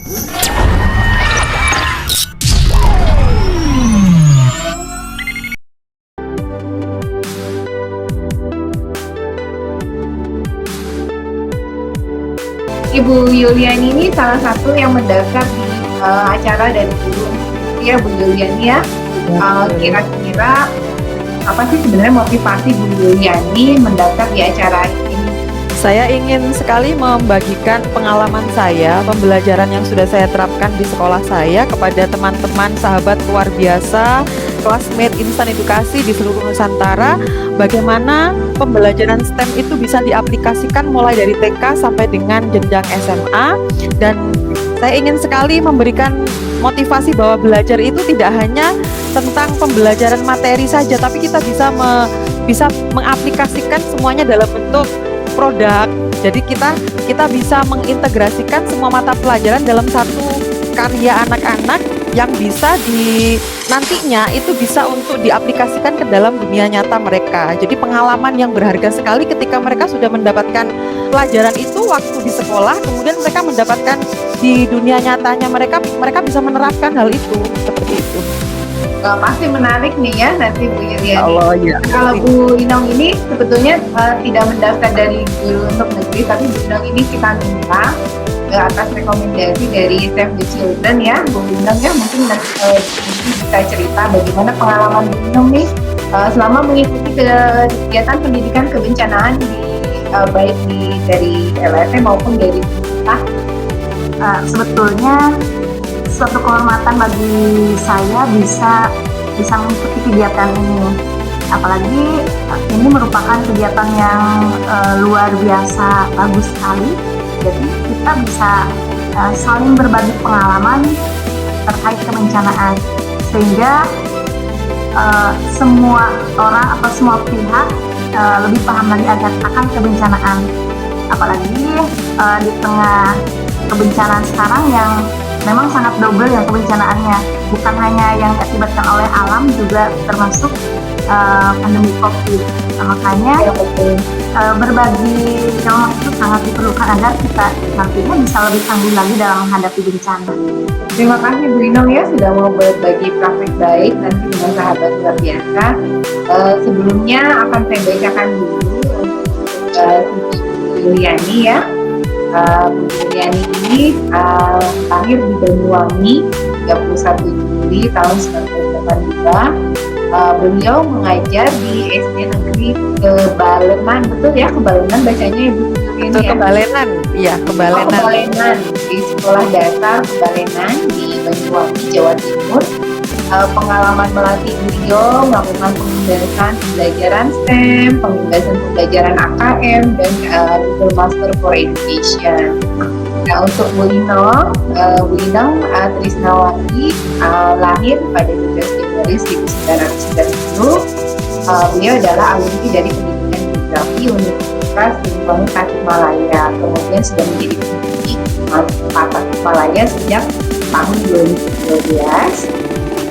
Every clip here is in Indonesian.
Ibu Yuliani ini salah satu yang mendaftar di acara dari guru ya Bu Yuliani ya. Kira-kira apa sih sebenarnya motivasi Bu Yuliani mendaftar di acara ini? Saya ingin sekali membagikan pengalaman saya, pembelajaran yang sudah saya terapkan di sekolah saya kepada teman-teman sahabat luar biasa, classmate Insan Edukasi di seluruh Nusantara, bagaimana pembelajaran STEM itu bisa diaplikasikan mulai dari TK sampai dengan jenjang SMA. Dan saya ingin sekali memberikan motivasi bahwa belajar itu tidak hanya tentang pembelajaran materi saja, tapi kita bisa mengaplikasikan semuanya dalam bentuk produk. Jadi kita bisa mengintegrasikan semua mata pelajaran dalam satu karya anak-anak yang bisa nantinya itu bisa untuk diaplikasikan ke dalam dunia nyata mereka. Jadi pengalaman yang berharga sekali ketika mereka sudah mendapatkan pelajaran itu waktu di sekolah, kemudian mereka mendapatkan di dunia nyatanya mereka bisa menerapkan hal itu seperti itu. Pasti menarik nih ya nanti Bu Yuliani. Allah, ya. Kalau Bu Inong ini sebetulnya tidak mendaftar dari guru untuk negeri, tapi Bu Inong ini kita minta atas rekomendasi dari Save the Children ya, Bu Inong ya, mungkin nanti bisa cerita bagaimana pengalaman Bu Inong nih selama mengikuti kegiatan pendidikan kebencanaan baik dari LSM maupun dari pemerintah. Sebetulnya suatu kehormatan bagi saya bisa mengikuti kegiatan ini, apalagi ini merupakan kegiatan yang luar biasa bagus sekali. Jadi kita bisa saling berbagi pengalaman terkait kebencanaan, sehingga semua orang atau semua pihak lebih paham lagi akan kebencanaan, apalagi di tengah kebencanaan sekarang yang memang sangat double ya kebencanaannya, bukan hanya yang diakibatkan oleh alam, juga termasuk pandemi COVID. Makanya berbagi ilmu itu sangat diperlukan agar kita nantinya bisa lebih tangguh lagi dalam menghadapi bencana. Terima kasih Bu Inong ya sudah mau berbagi praktek baik nanti dengan sahabat luar biasa. Sebelumnya akan saya bacakan dulu untuk Bu Yuliani ya. Bu Yuliani ini lahir di Banyuwangi 31 Juli tahun 1982. Beliau mengajar di SD Negeri Kebalenan, betul ya, Kebalenan bacanya Ibu Yuliani ya? Kebalenan, iya Kebalenan. Kebalenan, di Sekolah Dasar Kebalenan di Banyuwangi, Jawa Timur. Pengalaman melatih beliau melakukan pengembangan pembelajaran STEM, pengembangan pembelajaran AKM, dan Google Master for Education. Nah, untuk Bu Inong Trisnawati lahir pada 12 Januari 1990. Beliau adalah alumni dari Pendidikan Geografi Universitas Ilmu Tasikmalaya. Kemudian sudah menjadi pendidik Tasikmalaya sejak tahun 2012.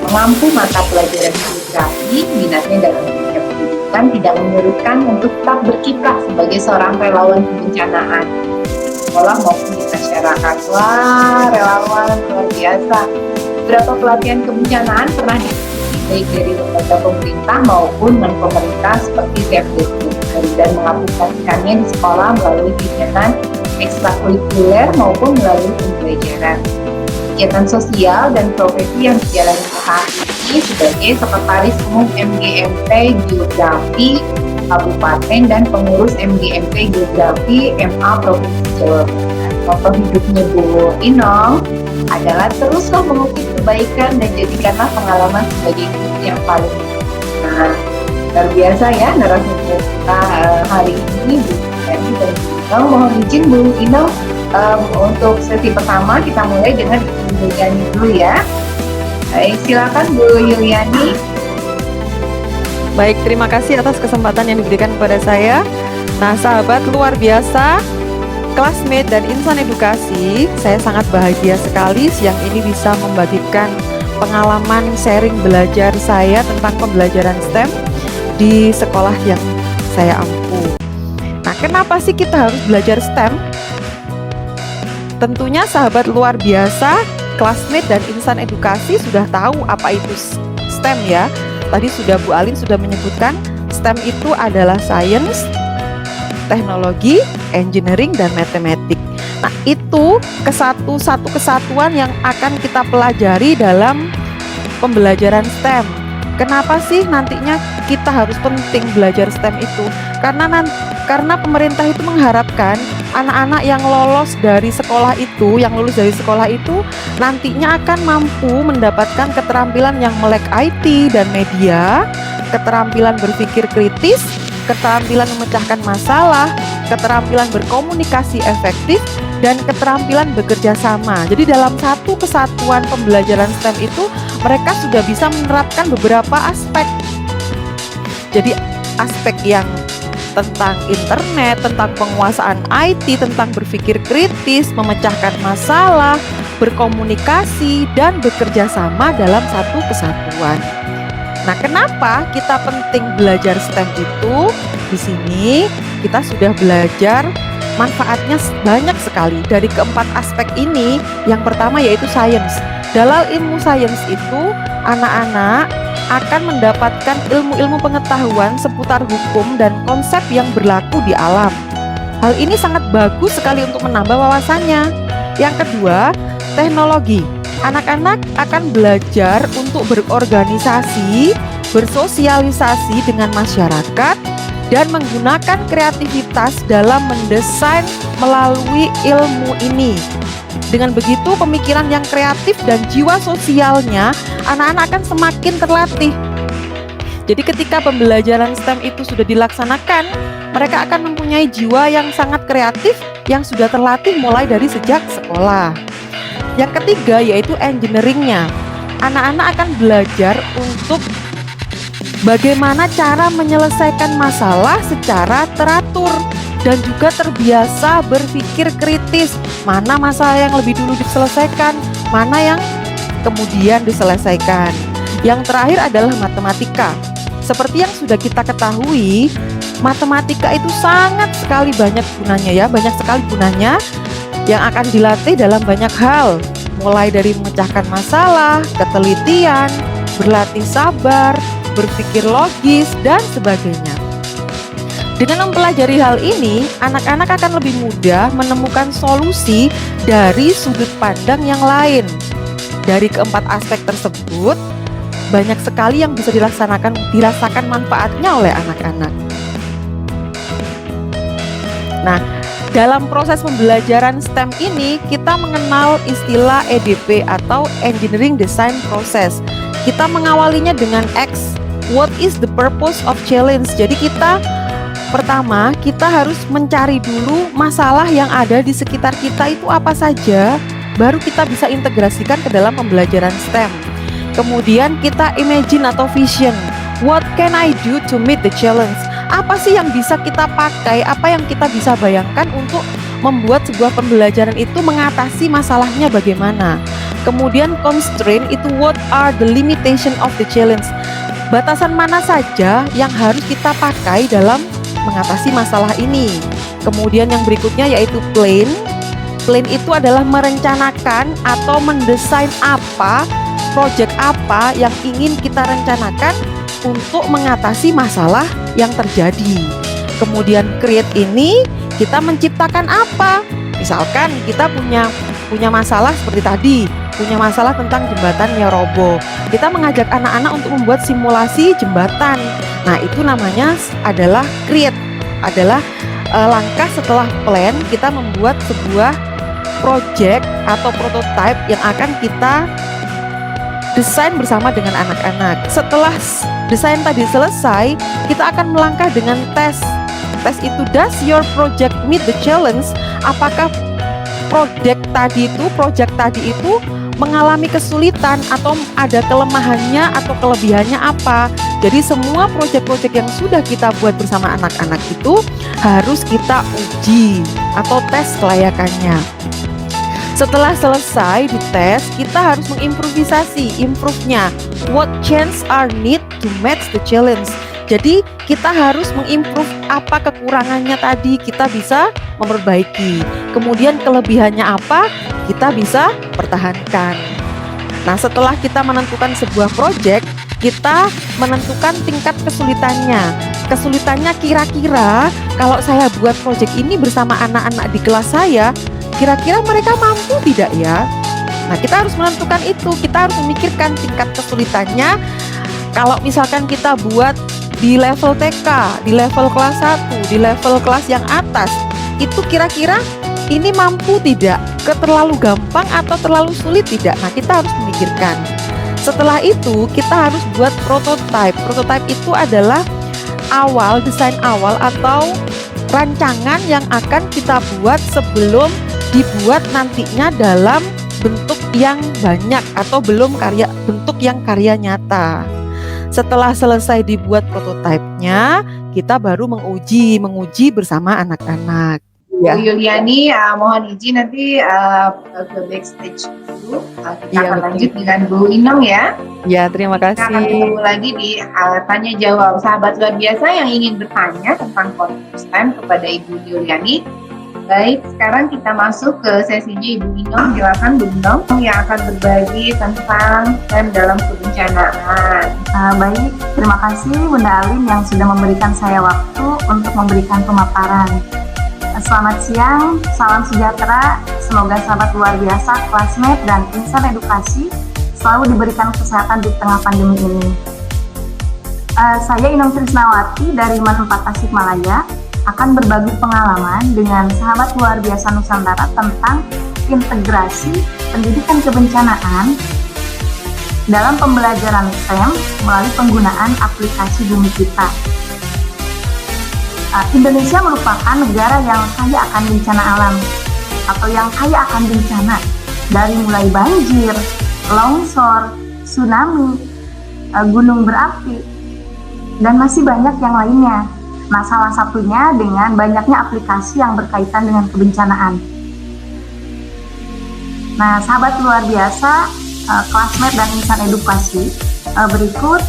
Mengampu mata pelajaran geografi, minatnya dalam dunia pendidikan tidak menyurutkan untuk tetap berkiprah sebagai seorang relawan kebencanaan sekolah maupun di masyarakat. Wah, relawan luar biasa. Beberapa pelatihan kebencanaan pernah diikuti baik dari lembaga pemerintah maupun non-pemerintah seperti Save the Children, dan mengaplikasikannya di sekolah melalui kegiatan ekstrakurikuler maupun melalui pembelajaran. Kegiatan sosial dan profesi yang dijalani saat ini sebagai Sekretaris Umum MGMP Geografi Kabupaten dan pengurus MGMP Geografi MA Provinsi Jawa Barat. Moto hidupnya Bu Inong adalah teruslah mengukir kebaikan dan jadikanlah pengalaman sebagai guru yang paling luar biasa ya narasumber kita hari ini Bu Yuliani dan Bu Inong. Mohon izin Bu Inong untuk sesi pertama kita mulai dengan Bu Yuliani dulu ya. Baik, silakan Bu Yuliani. Baik, terima kasih atas kesempatan yang diberikan kepada saya. Nah, sahabat luar biasa, classmate dan Insan Edukasi, saya sangat bahagia sekali siang ini bisa membagikan pengalaman sharing belajar saya tentang pembelajaran STEM di sekolah yang saya ampu. Nah, kenapa sih kita harus belajar STEM? Tentunya sahabat luar biasa, classmate dan insan edukasi sudah tahu apa itu STEM ya. Tadi sudah Bu Alin sudah menyebutkan STEM itu adalah science, teknologi, engineering, dan matematik. Nah, itu satu kesatuan yang akan kita pelajari dalam pembelajaran STEM. Kenapa sih nantinya kita harus penting belajar STEM itu? Karena pemerintah itu mengharapkan anak-anak yang lulus dari sekolah itu nantinya akan mampu mendapatkan keterampilan yang melek IT dan media, keterampilan berpikir kritis, keterampilan memecahkan masalah, keterampilan berkomunikasi efektif, dan keterampilan bekerja sama. Jadi dalam satu kesatuan pembelajaran STEM itu mereka sudah bisa menerapkan beberapa aspek. Jadi aspek yang tentang internet, tentang penguasaan IT, tentang berpikir kritis, memecahkan masalah, berkomunikasi, dan bekerja sama dalam satu kesatuan. Nah, kenapa kita penting belajar STEM itu? Di sini kita sudah belajar manfaatnya banyak sekali. Dari keempat aspek ini, yang pertama yaitu sains. Dalam ilmu sains itu, anak-anak akan mendapatkan ilmu-ilmu pengetahuan seputar hukum dan konsep yang berlaku di alam. Hal ini sangat bagus sekali untuk menambah wawasannya. Yang kedua, teknologi. Anak-anak akan belajar untuk berorganisasi, bersosialisasi dengan masyarakat, dan menggunakan kreativitas dalam mendesain melalui ilmu ini. Dengan begitu, pemikiran yang kreatif dan jiwa sosialnya anak-anak akan semakin terlatih. Jadi ketika pembelajaran STEM itu sudah dilaksanakan, mereka akan mempunyai jiwa yang sangat kreatif yang sudah terlatih mulai dari sejak sekolah. Yang ketiga yaitu engineeringnya. Anak-anak akan belajar untuk bagaimana cara menyelesaikan masalah secara teratur dan juga terbiasa berpikir kritis. Mana masalah yang lebih dulu diselesaikan, mana yang kemudian diselesaikan. Yang terakhir adalah matematika. Seperti yang sudah kita ketahui, matematika itu sangat sekali banyak gunanya ya, banyak sekali gunanya yang akan dilatih dalam banyak hal, mulai dari memecahkan masalah, ketelitian, berlatih sabar, berpikir logis, dan sebagainya. Dengan mempelajari hal ini, anak-anak akan lebih mudah menemukan solusi dari sudut pandang yang lain. Dari keempat aspek tersebut, banyak sekali yang bisa dirasakan manfaatnya oleh anak-anak. Nah, dalam proses pembelajaran STEM ini, kita mengenal istilah EDP atau Engineering Design Process. Kita mengawalinya dengan X. What is the purpose of challenge? Jadi pertama, kita harus mencari dulu masalah yang ada di sekitar kita itu apa saja, baru kita bisa integrasikan ke dalam pembelajaran STEM. Kemudian kita imagine atau vision. What can I do to meet the challenge? Apa sih yang bisa kita pakai, apa yang kita bisa bayangkan untuk membuat sebuah pembelajaran itu mengatasi masalahnya bagaimana. Kemudian constraint itu what are the limitation of the challenge? Batasan mana saja yang harus kita pakai dalam mengatasi masalah ini. Kemudian yang berikutnya yaitu plan. Plan itu adalah merencanakan atau mendesain project apa yang ingin kita rencanakan untuk mengatasi masalah yang terjadi. Kemudian create ini kita menciptakan apa? Misalkan kita punya masalah seperti tadi, punya masalah tentang jembatannya roboh. Kita mengajak anak-anak untuk membuat simulasi jembatan. Nah, itu namanya adalah create, adalah langkah setelah plan kita membuat sebuah project atau prototype yang akan kita desain bersama dengan anak-anak. Setelah desain tadi selesai, kita akan melangkah dengan tes. Tes itu, does your project meet the challenge? Apakah project tadi itu mengalami kesulitan atau ada kelemahannya atau kelebihannya apa? Jadi semua proyek-proyek yang sudah kita buat bersama anak-anak itu harus kita uji atau tes kelayakannya. Setelah selesai dites, kita harus mengimprovisasi, improve-nya. What changes are need to match the challenge? Jadi kita harus mengimprove apa kekurangannya tadi, kita bisa memperbaiki. Kemudian kelebihannya apa, kita bisa pertahankan. Nah, setelah kita menentukan sebuah proyek, kita menentukan tingkat kesulitannya. Kesulitannya kira-kira kalau saya buat proyek ini bersama anak-anak di kelas saya, kira-kira mereka mampu tidak ya? Nah, kita harus menentukan itu, kita harus memikirkan tingkat kesulitannya. Kalau misalkan kita buat di level TK, di level kelas 1, di level kelas yang atas, itu kira-kira ini mampu tidak? Terlalu gampang atau terlalu sulit tidak? Nah, kita harus memikirkan. Setelah itu, kita harus buat prototype. Prototype itu adalah desain awal atau rancangan yang akan kita buat sebelum dibuat nantinya dalam bentuk yang banyak atau bentuk yang karya nyata. Setelah selesai dibuat prototipenya, kita baru menguji bersama anak-anak. Bu Yuliani, mohon izin nanti ke backstage dulu. Kita Iya, akan betul. lanjut dengan Bu Inong ya. Ya, terima Kita akan kasih. ketemu lagi di tanya jawab sahabat luar biasa yang ingin bertanya tentang Converse Time kepada Ibu Yuliani. Baik, sekarang kita masuk ke sesinya Ibu Inong. Silakan Bu Inong yang akan berbagi tentang STEM dalam kebencanaan. Baik, terima kasih Bunda Alin yang sudah memberikan saya waktu untuk memberikan pemaparan. Selamat siang, salam sejahtera. Semoga sahabat luar biasa, classmate dan insan edukasi selalu diberikan kesehatan di tengah pandemi ini. Saya Inong Trisnawati dari Man 4 Tasikmalaya akan berbagi pengalaman dengan sahabat luar biasa Nusantara tentang integrasi pendidikan kebencanaan dalam pembelajaran STEM melalui penggunaan aplikasi Bumi Kita. Indonesia merupakan negara yang kaya akan bencana alam atau yang kaya akan bencana, dari mulai banjir, longsor, tsunami, gunung berapi, dan masih banyak yang lainnya. Nah, salah satunya dengan banyaknya aplikasi yang berkaitan dengan kebencanaan. Nah, sahabat luar biasa, classmate dan insan edukasi, berikut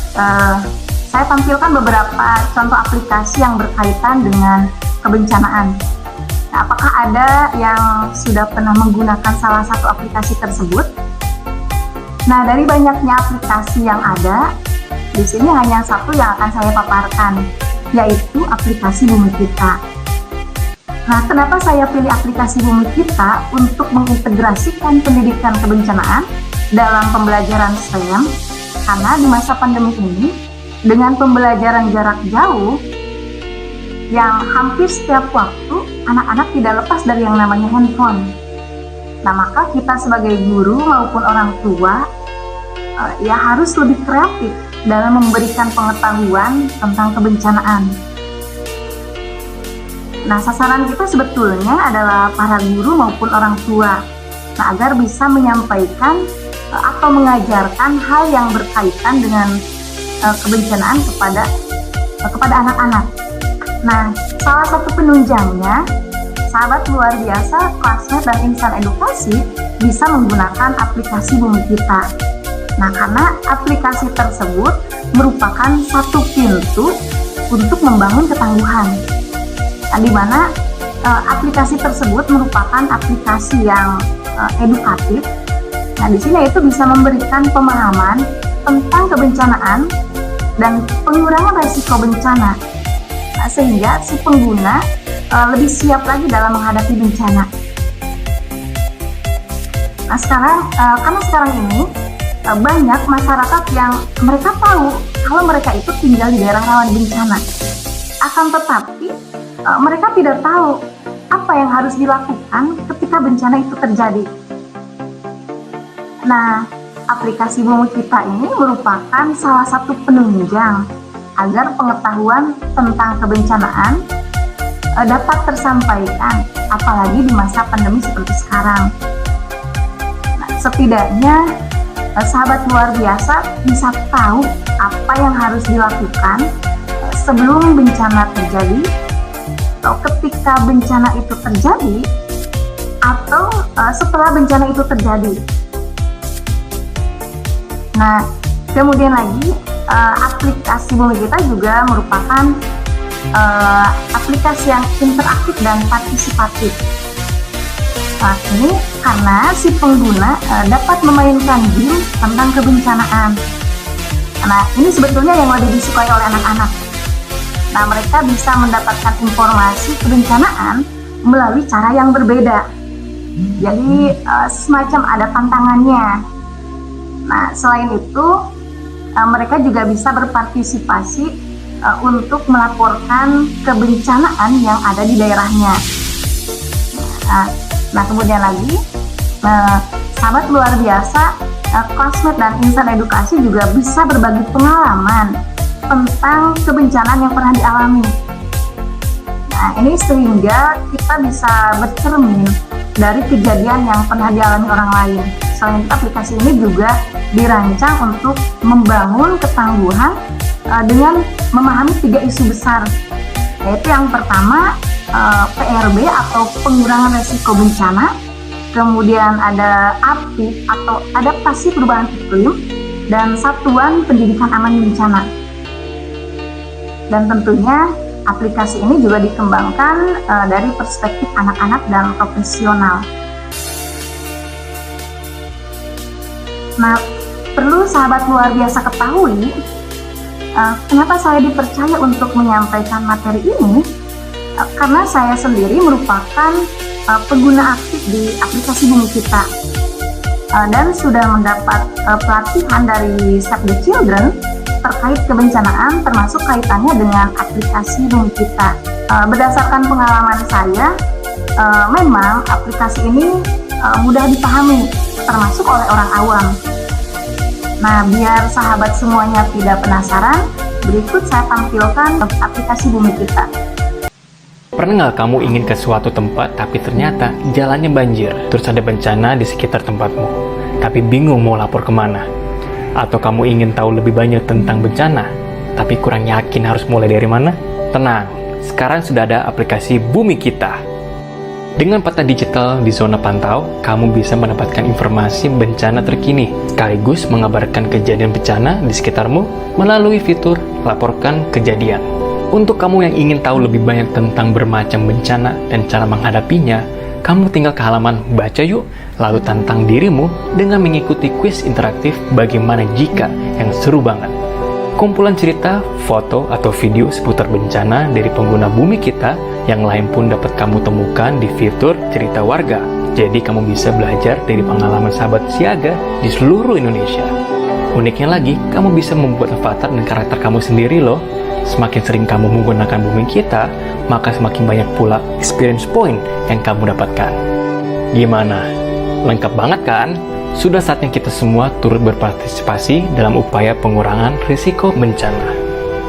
saya tampilkan beberapa contoh aplikasi yang berkaitan dengan kebencanaan. Nah, apakah ada yang sudah pernah menggunakan salah satu aplikasi tersebut? Nah, dari banyaknya aplikasi yang ada, di sini hanya satu yang akan saya paparkan, yaitu aplikasi Bumi Kita. Nah, kenapa saya pilih aplikasi Bumi Kita untuk mengintegrasikan pendidikan kebencanaan dalam pembelajaran STEM? Karena di masa pandemi ini, dengan pembelajaran jarak jauh yang hampir setiap waktu anak-anak tidak lepas dari yang namanya handphone. Nah, maka kita sebagai guru maupun orang tua ya harus lebih kreatif dalam memberikan pengetahuan tentang kebencanaan. Nah, sasaran kita sebetulnya adalah para guru maupun orang tua. Nah, agar bisa menyampaikan atau mengajarkan hal yang berkaitan dengan kebencanaan kepada anak-anak. Nah, salah satu penunjangnya, sahabat luar biasa, classmate dan insan edukasi bisa menggunakan aplikasi Bumi Kita. Nah, karena aplikasi tersebut merupakan satu pintu untuk membangun ketangguhan. Nah, di mana aplikasi tersebut merupakan aplikasi yang edukatif. Nah, di sini itu bisa memberikan pemahaman tentang kebencanaan dan pengurangan resiko bencana, sehingga si pengguna lebih siap lagi dalam menghadapi bencana. Nah, karena sekarang ini banyak masyarakat yang mereka tahu kalau mereka itu tinggal di daerah rawan bencana, akan tetapi mereka tidak tahu apa yang harus dilakukan ketika bencana itu terjadi. Nah, aplikasi Bumi Kita ini merupakan salah satu penunjang agar pengetahuan tentang kebencanaan dapat tersampaikan, apalagi di masa pandemi seperti sekarang. Nah, setidaknya sahabat luar biasa bisa tahu apa yang harus dilakukan sebelum bencana terjadi, atau ketika bencana itu terjadi, atau setelah bencana itu terjadi. Nah, kemudian lagi aplikasi Bumi Kita juga merupakan aplikasi yang interaktif dan partisipatif. Nah, ini karena si pengguna dapat memainkan game tentang kebencanaan. Nah, ini sebetulnya yang lebih disukai oleh anak-anak. Nah, mereka bisa mendapatkan informasi kebencanaan melalui cara yang berbeda. Jadi, semacam ada tantangannya. Nah, selain itu, mereka juga bisa berpartisipasi untuk melaporkan kebencanaan yang ada di daerahnya. Nah, kemudian lagi, sahabat luar biasa, Classmate dan Insan Edukasi juga bisa berbagi pengalaman tentang kebencanaan yang pernah dialami. Nah, ini sehingga kita bisa bercermin dari kejadian yang pernah dialami orang lain. Selain itu, aplikasi ini juga dirancang untuk membangun ketangguhan dengan memahami 3 isu besar, yaitu yang pertama PRB atau pengurangan resiko bencana, kemudian ada API atau adaptasi perubahan iklim, dan satuan pendidikan aman bencana. Dan tentunya aplikasi ini juga dikembangkan dari perspektif anak-anak dan profesional. Nah, perlu sahabat luar biasa ketahui, kenapa saya dipercaya untuk menyampaikan materi ini? Karena saya sendiri merupakan pengguna aktif di aplikasi Bumi Kita dan sudah mendapat pelatihan dari Save the Children terkait kebencanaan, termasuk kaitannya dengan aplikasi Bumi Kita. Berdasarkan pengalaman saya, memang aplikasi ini mudah dipahami, termasuk oleh orang awam. Nah, biar sahabat semuanya tidak penasaran, berikut saya tampilkan aplikasi Bumi Kita. Pernah nggak kamu ingin ke suatu tempat tapi ternyata jalannya banjir, terus ada bencana di sekitar tempatmu, tapi bingung mau lapor kemana? Atau kamu ingin tahu lebih banyak tentang bencana, tapi kurang yakin harus mulai dari mana? Tenang, sekarang sudah ada aplikasi Bumi Kita. Dengan peta digital di zona pantau, kamu bisa mendapatkan informasi bencana terkini, sekaligus mengabarkan kejadian bencana di sekitarmu melalui fitur Laporkan Kejadian. Untuk kamu yang ingin tahu lebih banyak tentang bermacam bencana dan cara menghadapinya, kamu tinggal ke halaman Baca Yuk, lalu tantang dirimu dengan mengikuti kuis interaktif Bagaimana Jika yang seru banget. Kumpulan cerita, foto, atau video seputar bencana dari pengguna Bumi Kita yang lain pun dapat kamu temukan di fitur Cerita Warga. Jadi kamu bisa belajar dari pengalaman sahabat siaga di seluruh Indonesia. Uniknya lagi, kamu bisa membuat avatar dan karakter kamu sendiri loh. Semakin sering kamu menggunakan Bumi Kita, maka semakin banyak pula experience point yang kamu dapatkan. Gimana? Lengkap banget kan? Sudah saatnya kita semua turut berpartisipasi dalam upaya pengurangan risiko bencana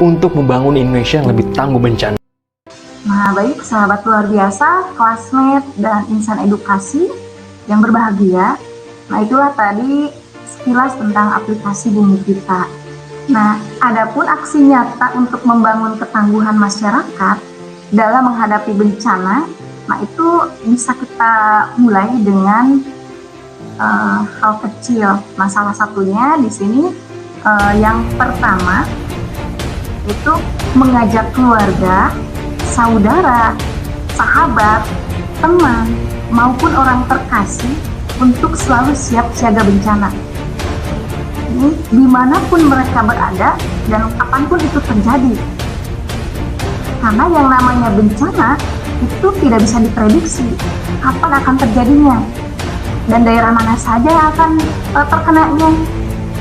untuk membangun Indonesia yang lebih tangguh bencana. Nah, baik sahabat luar biasa, Classmate dan Insan Edukasi yang berbahagia. Nah, itulah tadi sekilas tentang aplikasi Bumi Kita. Nah, adapun aksi nyata untuk membangun ketangguhan masyarakat dalam menghadapi bencana, nah itu bisa kita mulai dengan hal kecil. Nah, salah satunya di sini yang pertama itu mengajak keluarga, saudara, sahabat, teman, maupun orang terkasih untuk selalu siap siaga bencana. Ini dimanapun mereka berada dan kapanpun itu terjadi. Karena yang namanya bencana itu tidak bisa diprediksi kapan akan terjadinya dan daerah mana saja yang akan terkenanya,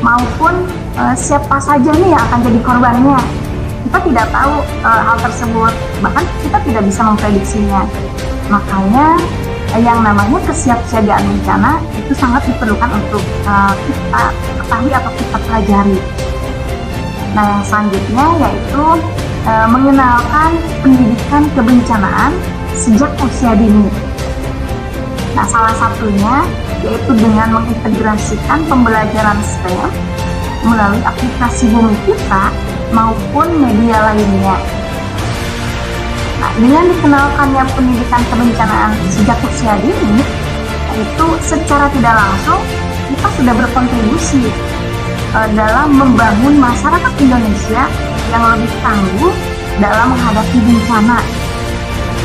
maupun siapa saja nih yang akan jadi korbannya. Kita tidak tahu hal tersebut, bahkan kita tidak bisa memprediksinya. Makanya yang namanya kesiapsiagaan bencana itu sangat diperlukan untuk kita ketahui atau kita pelajari. Nah, yang selanjutnya yaitu mengenalkan pendidikan kebencanaan sejak usia dini. Nah, salah satunya yaitu dengan mengintegrasikan pembelajaran STEM melalui aplikasi Bumi Kita maupun media lainnya. Nah, dengan dikenalkannya pendidikan kebencanaan sejak usia dini, itu secara tidak langsung kita sudah berkontribusi dalam membangun masyarakat Indonesia yang lebih tangguh dalam menghadapi bencana,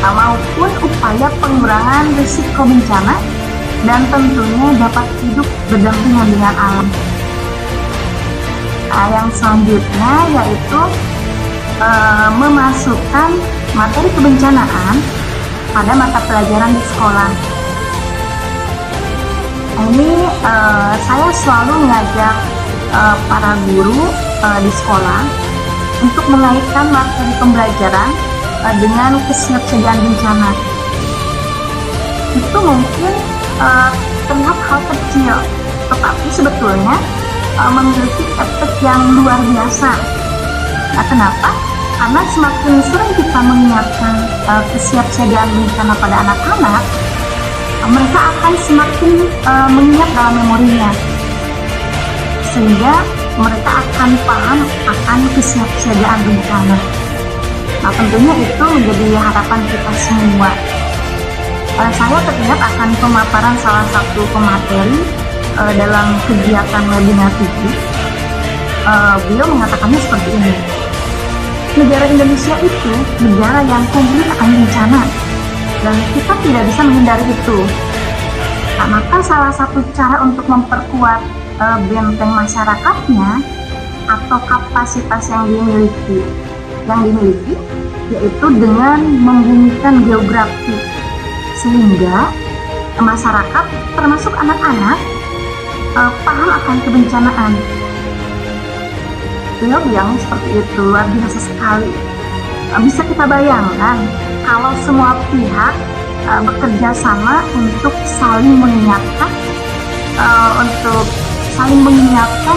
maupun upaya pengurangan risiko bencana, dan tentunya dapat hidup berdampingan dengan alam. Yang selanjutnya yaitu memasukkan materi kebencanaan pada mata pelajaran di sekolah. Ini saya selalu mengajak para guru di sekolah untuk mengaitkan materi pembelajaran dengan kesiapsiagaan bencana. Itu mungkin terlihat hal kecil, tetapi sebetulnya memiliki efek yang luar biasa. Nah, kenapa? Karena semakin sering kita mengingatkan kesiapsiagaan bencana pada anak-anak, mereka akan semakin mengingat dalam memorinya, sehingga mereka akan paham akan kesiapsiagaan bencana. Nah, tentunya itu menjadi harapan kita semua. Saya teringat akan pemaparan salah satu pemateri dalam kegiatan webinar TV. Beliau mengatakannya seperti ini: negara Indonesia itu negara yang komplit akan bencana, dan kita tidak bisa menghindari itu. Nah, maka salah satu cara untuk memperkuat benteng masyarakatnya atau kapasitas yang dimiliki yaitu dengan membumikan geografi, sehingga masyarakat termasuk anak-anak paham akan kebencanaan. Beliau bilang seperti itu, luar biasa sekali. Bisa kita bayangkan kalau semua pihak bekerja sama untuk saling mengingatkan,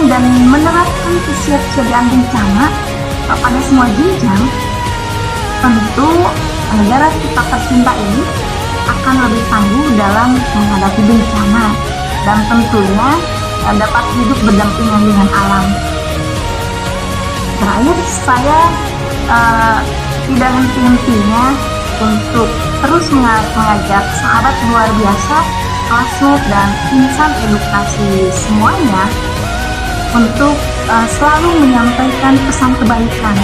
dan menerapkan kesiapsiagaan bencana pada semua jenjang, tentu negara kita tercinta ini akan lebih tangguh dalam menghadapi bencana, dan tentunya dapat hidup berdampingan dengan alam. Terakhir, saya tidak henti-hentinya untuk terus mengajak sahabat luar biasa, classmate dan insan edukasi semuanya untuk selalu menyampaikan pesan kebaikan.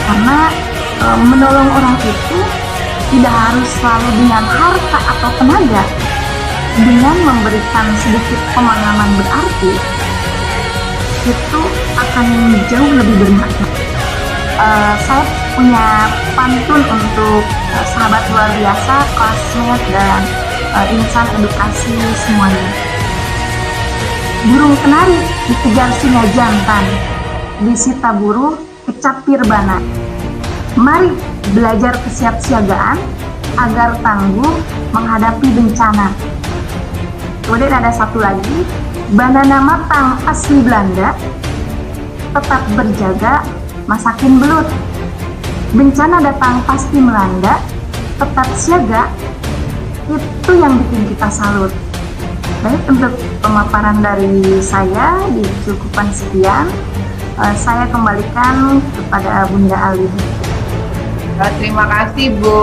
Karena menolong orang itu tidak harus selalu dengan harta atau tenaga. Dengan memberikan sedikit pemahaman berarti, itu akan jauh lebih bermakna. Saya punya pantun untuk sahabat luar biasa, classmate dan insan edukasi semuanya. Burung kenari dikejar singa jantan, disita buruh kecapir bana. Mari belajar kesiapsiagaan agar tangguh menghadapi bencana. Kemudian ada satu lagi, banana matang asli Belanda, tetap berjaga masakin belut. Bencana datang pasti melanda, tetap siaga, itu yang bikin kita salut. Baik, untuk pemaparan dari saya dicukupkan sekian. Saya kembalikan kepada Bunda Ali. Terima kasih Bu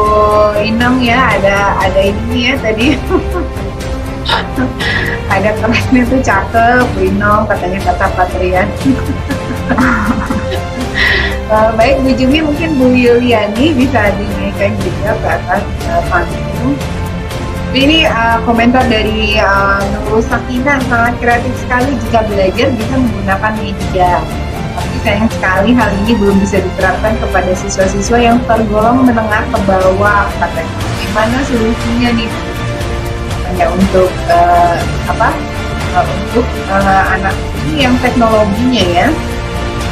Inong ya, ada ini ya tadi. Ada kerennya tuh, cakep Bu Inong, katanya kata Patrian. Baik Bu Jumi, mungkin Bu Yuliani bisa dinaikkan juga ke atas panggung. Ini komentar dari Nurul Sakina, sangat kreatif sekali jika belajar bisa menggunakan media. Tapi sayang sekali hal ini belum bisa diterapkan kepada siswa-siswa yang tergolong menengah ke bawah. Katanya, gimana solusinya nih? Hanya untuk anak ini yang teknologinya ya.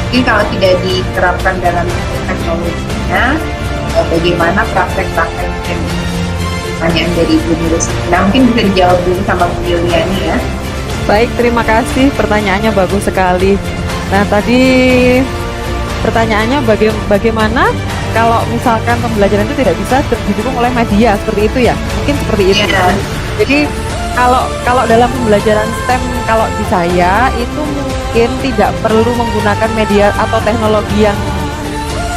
Mungkin kalau tidak diterapkan dalam teknologinya, bagaimana praktek-prakteknya? Pertanyaan dari Bu Nurul Sakina, mungkin bisa dijawab dulu sama Bu Yuliani ya. Baik, terima kasih. Pertanyaannya bagus sekali. Nah, tadi pertanyaannya bagaimana kalau misalkan pembelajaran itu tidak bisa didukung oleh media seperti itu ya? Mungkin seperti itu. Yeah. Jadi kalau dalam pembelajaran STEM, kalau di saya itu mungkin tidak perlu menggunakan media atau teknologi yang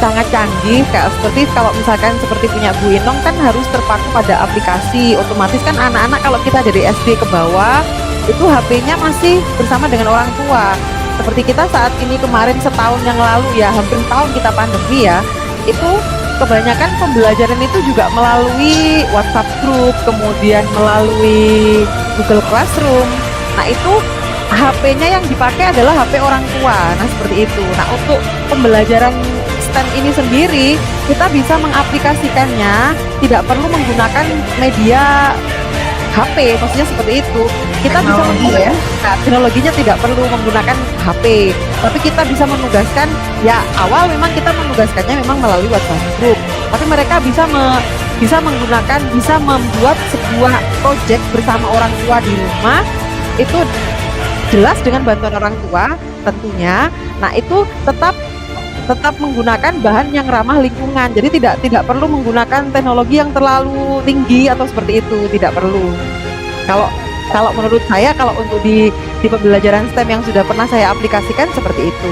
sangat canggih, kayak seperti kalau misalkan seperti punya Bu Inong kan harus terpaku pada aplikasi. Otomatis kan anak-anak kalau kita dari SD ke bawah itu HP-nya masih bersama dengan orang tua. Seperti kita saat ini kemarin setahun yang lalu ya, hampir tahun kita pandemi ya, itu kebanyakan pembelajaran itu juga melalui WhatsApp group, kemudian melalui Google Classroom. Nah itu HP-nya yang dipakai adalah HP orang tua. Nah seperti itu. Nah untuk pembelajaran STEM ini sendiri, kita bisa mengaplikasikannya, tidak perlu menggunakan media HP, maksudnya seperti itu. Kita bisa teknologinya tidak perlu menggunakan HP, tapi kita bisa menugaskan. Ya awal memang kita menugaskannya memang melalui WhatsApp group, tapi mereka bisa menggunakan, bisa membuat sebuah project bersama orang tua di rumah. Itu jelas dengan bantuan orang tua tentunya. Nah itu tetap menggunakan bahan yang ramah lingkungan. Jadi tidak perlu menggunakan teknologi yang terlalu tinggi atau seperti itu, tidak perlu. Kalau menurut saya, kalau untuk di pembelajaran STEM yang sudah pernah saya aplikasikan seperti itu.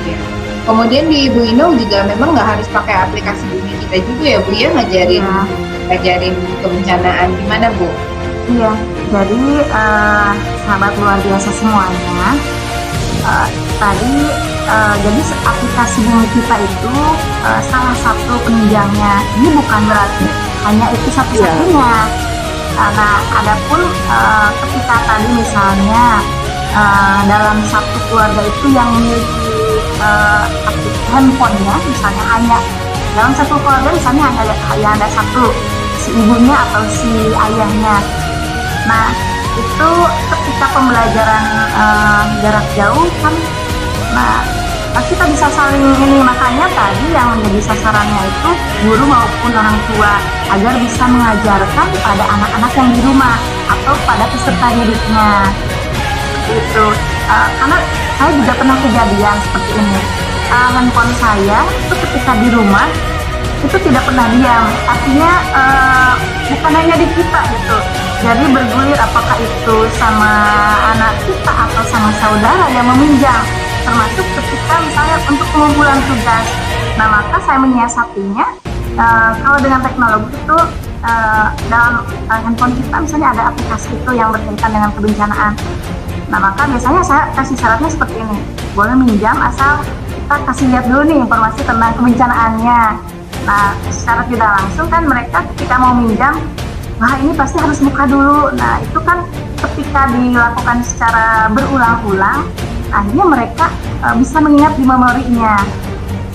Ya. Kemudian di Bu Inung juga memang nggak harus pakai aplikasi Bumi Kita juga ya Bu ya, ngajarin kebencanaan. Gimana Bu? Iya, jadi sahabat luar biasa semuanya, jadi aplikasi Bumi Kita itu salah satu penunjangnya. Ini bukan berarti hanya itu satu-satunya. Nah, adapun ketika tadi misalnya dalam satu keluarga itu yang memiliki handphonenya, misalnya hanya dalam satu keluarga misalnya hanya ada satu, si ibunya atau si ayahnya. Nah, itu ketika pembelajaran jarak jauh kan, nah kita bisa saling ini, makanya tadi yang menjadi sasarannya itu guru maupun orang tua agar bisa mengajarkan pada anak-anak yang di rumah atau pada peserta didiknya. Itu karena saya juga pernah kejadian seperti ini. Handphone saya itu ketika di rumah itu tidak pernah diam, artinya bukan hanya di kita gitu. Jadi bergulir apakah itu sama anak kita atau sama saudara yang meminjam, termasuk ketika misalnya untuk pengumpulan tugas. Nah maka saya menyiasatinya, kalau dengan teknologi itu dalam handphone kita misalnya ada aplikasi itu yang berkaitan dengan kebencanaan. Nah maka biasanya saya kasih syaratnya seperti ini, boleh minjam asal kita kasih lihat dulu nih informasi tentang kebencanaannya. Nah secara tidak langsung kan mereka ketika mau minjam, wah ini pasti harus buka dulu. Nah itu kan ketika dilakukan secara berulang-ulang, akhirnya mereka bisa mengingat di memorinya,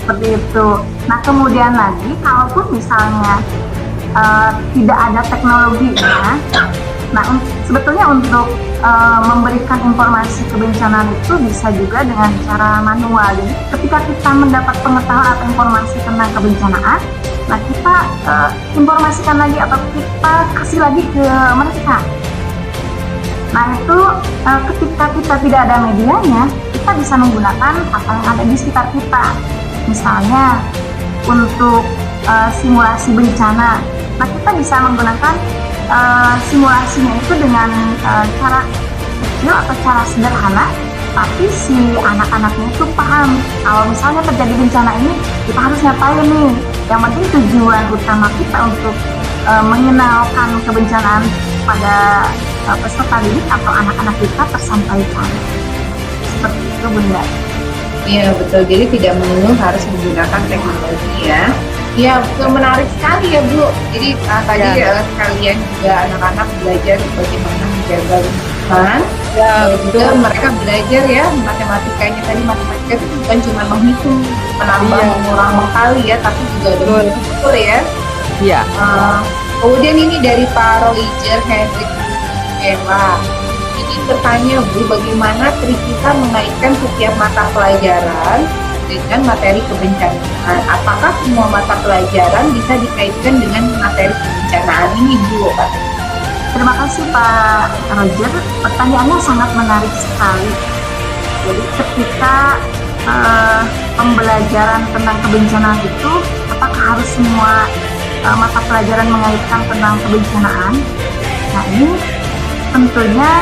seperti itu. Nah kemudian lagi, kalaupun misalnya tidak ada teknologinya, nah sebetulnya untuk memberikan informasi kebencanaan itu bisa juga dengan cara manual. Jadi ketika kita mendapat pengetahuan atau informasi tentang kebencanaan, nah kita informasikan lagi atau kita kasih lagi ke mereka. Nah itu ketika kita tidak ada medianya, kita bisa menggunakan apa yang ada di sekitar kita. Misalnya untuk simulasi bencana, nah kita bisa menggunakan simulasinya itu dengan cara kecil atau cara sederhana, tapi si anak-anaknya itu paham kalau misalnya terjadi bencana ini kita harus ngapain nih. Yang penting tujuan utama kita untuk mengenalkan kebencanaan pada peserta didik atau anak-anak kita tersampaikan. Seperti itu Bunda. Iya betul, jadi tidak melulu harus menggunakan teknologi ya. Iya betul, menarik sekali ya Bu. Jadi tadi kalian juga anak-anak belajar bagaimana menjaga lingkungan. Ya juga mereka belajar ya matematikanya tadi. Matematika itu bukan cuma menghitung, menambah, mengurang, mengkali ya, tapi juga ada mengukur ya. Iya. Kemudian ini dari Pak Roger Hendrik Eva. Ini bertanya Bu, bagaimana trik kita mengaitkan setiap mata pelajaran dengan materi kebencanaan? Apakah semua mata pelajaran bisa dikaitkan dengan materi kebencanaan ini Bu? Terima kasih Pak Roger, pertanyaannya sangat menarik sekali. Jadi ketika pembelajaran tentang kebencanaan itu, apakah harus semua mata pelajaran mengaitkan tentang kebencanaan? Nah ini tentunya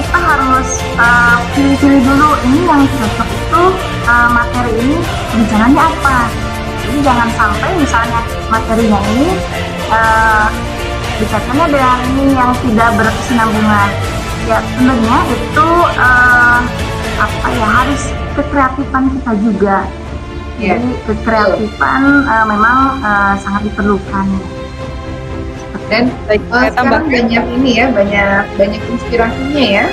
kita harus pilih-pilih dulu, ini yang cocok itu materi ini kebencanaannya apa. Jadi jangan sampai misalnya materinya ini dikaitkannya dengan ini yang tidak berkesinambungan. Ya tentunya itu harus kekreatifan kita juga. Ya, Jadi kekreatifan memang sangat diperlukan. dan Baik, saya sekarang tambahkan. banyak ini ya, banyak inspirasinya ya.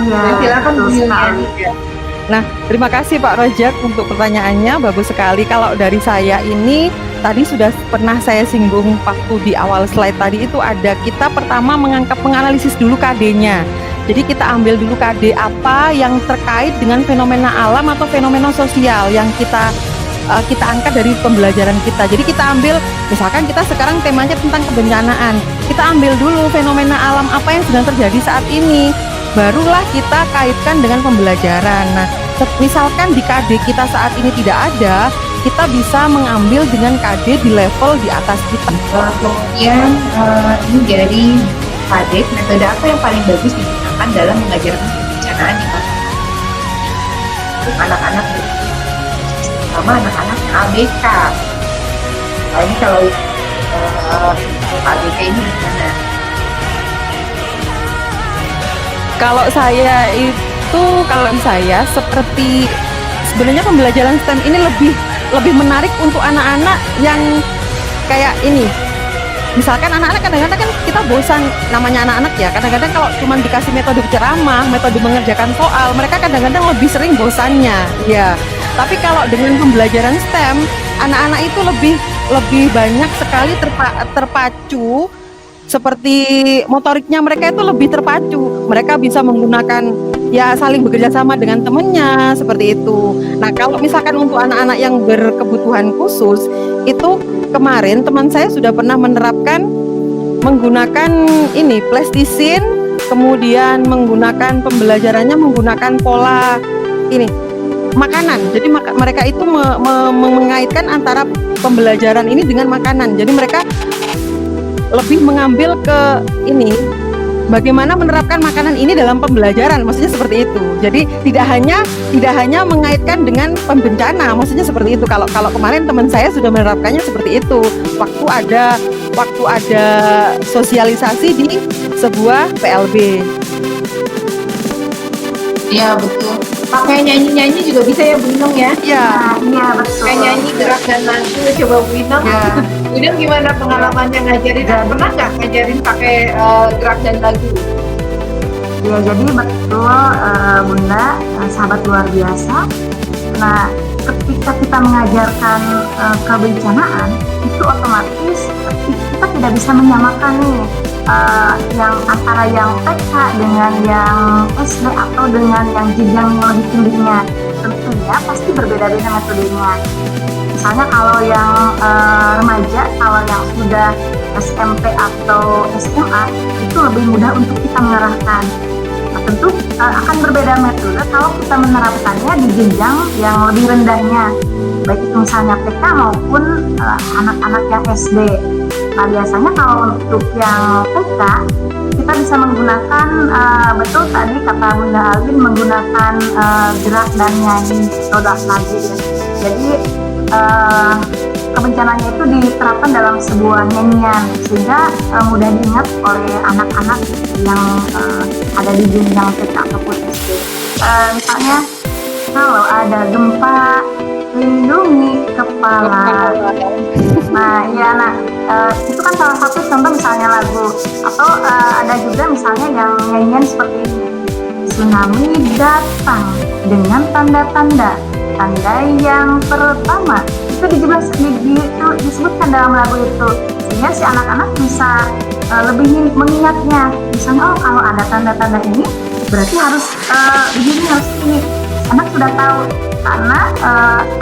Iya, Silakan betul Bu sekali. Yuliani. Nah, terima kasih Pak Rojak untuk pertanyaannya, bagus sekali. Kalau dari saya ini, tadi sudah pernah saya singgung waktu di awal slide tadi itu ada kita pertama menganalisis dulu KD-nya. Jadi kita ambil dulu KD apa yang terkait dengan fenomena alam atau fenomena sosial yang kita angkat dari pembelajaran kita. Jadi kita ambil, misalkan kita sekarang temanya tentang kebencanaan, kita ambil dulu fenomena alam apa yang sedang terjadi saat ini, barulah kita kaitkan dengan pembelajaran. Nah, misalkan di KD kita saat ini tidak ada, kita bisa mengambil dengan KD di level di atas kita. Kemudian ini dari KD, metode apa yang paling bagus digunakan dalam mengajarkan kebencanaan di masyarakat untuk anak-anak, terutama anak-anak yang ABK. Nah, ini kalau ABK ini gimana? Kalau saya seperti sebenarnya pembelajaran STEM ini lebih menarik untuk anak-anak yang kayak ini. Misalkan anak-anak kadang-kadang kan kita bosan, namanya anak-anak ya, kadang-kadang kalau cuma dikasih metode ceramah, metode mengerjakan soal, mereka kadang-kadang lebih sering bosannya, ya. Tapi kalau dengan pembelajaran STEM, anak-anak itu lebih banyak sekali terpacu, seperti motoriknya mereka itu lebih terpacu. Mereka bisa menggunakan ya saling bekerja sama dengan temennya seperti itu. Nah, kalau misalkan untuk anak-anak yang berkebutuhan khusus, itu kemarin teman saya sudah pernah menerapkan menggunakan ini plastisine, kemudian menggunakan pembelajarannya menggunakan pola ini makanan. Jadi mereka itu mengaitkan antara pembelajaran ini dengan makanan. Jadi mereka lebih mengambil ke ini bagaimana menerapkan makanan ini dalam pembelajaran, maksudnya seperti itu. Jadi tidak hanya mengaitkan dengan pembencana, maksudnya seperti itu. Kalau kemarin teman saya sudah menerapkannya seperti itu. Waktu ada sosialisasi di sebuah PLB. Iya betul. Pakai nyanyi-nyanyi juga bisa ya Bu Inung ya? Ya, Iya betul. Kayak nyanyi gerak dan lagu, coba Bu Inung. Ya. Bu Inung gimana pengalamannya ngajarin? Pernah nggak ngajarin pakai gerak dan lagu? Ya jadi betul Bunda, sahabat luar biasa. Nah ketika kita mengajarkan kebencanaan itu otomatis kita tidak bisa menyamakan nih yang antara yang TK dengan yang SD atau dengan yang jenjang yang lebih tingginya. Tentunya pasti berbeda-beda metodenya. Misalnya kalau yang remaja, kalau yang sudah SMP atau SMA itu lebih mudah untuk kita mengarahkan. Nah, tentu akan berbeda metode kalau kita menerapkannya di jenjang yang lebih rendahnya, baik itu misalnya TK maupun anak-anak yang SD. Nah biasanya kalau untuk yang TK kita bisa menggunakan betul tadi kata Bunda Alvin menggunakan gerak dan nyanyi atau lagu ya. Jadi kebencananya itu diterapkan dalam sebuah nyanyian sehingga mudah diingat oleh anak-anak yang ada di jenjang TK ataupun SD. Misalnya kalau ada gempa lindungi kepala. Nah itu kan salah satu contoh misalnya lagu. Atau ada juga misalnya yang nyanyian seperti ini. Tsunami datang dengan tanda-tanda. Tanda yang pertama itu disebutkan dalam lagu itu, sehingga si anak-anak bisa lebih mengingatnya. Misalnya kalau ada tanda-tanda ini berarti harus begini, harus ini. Anak sudah tahu karena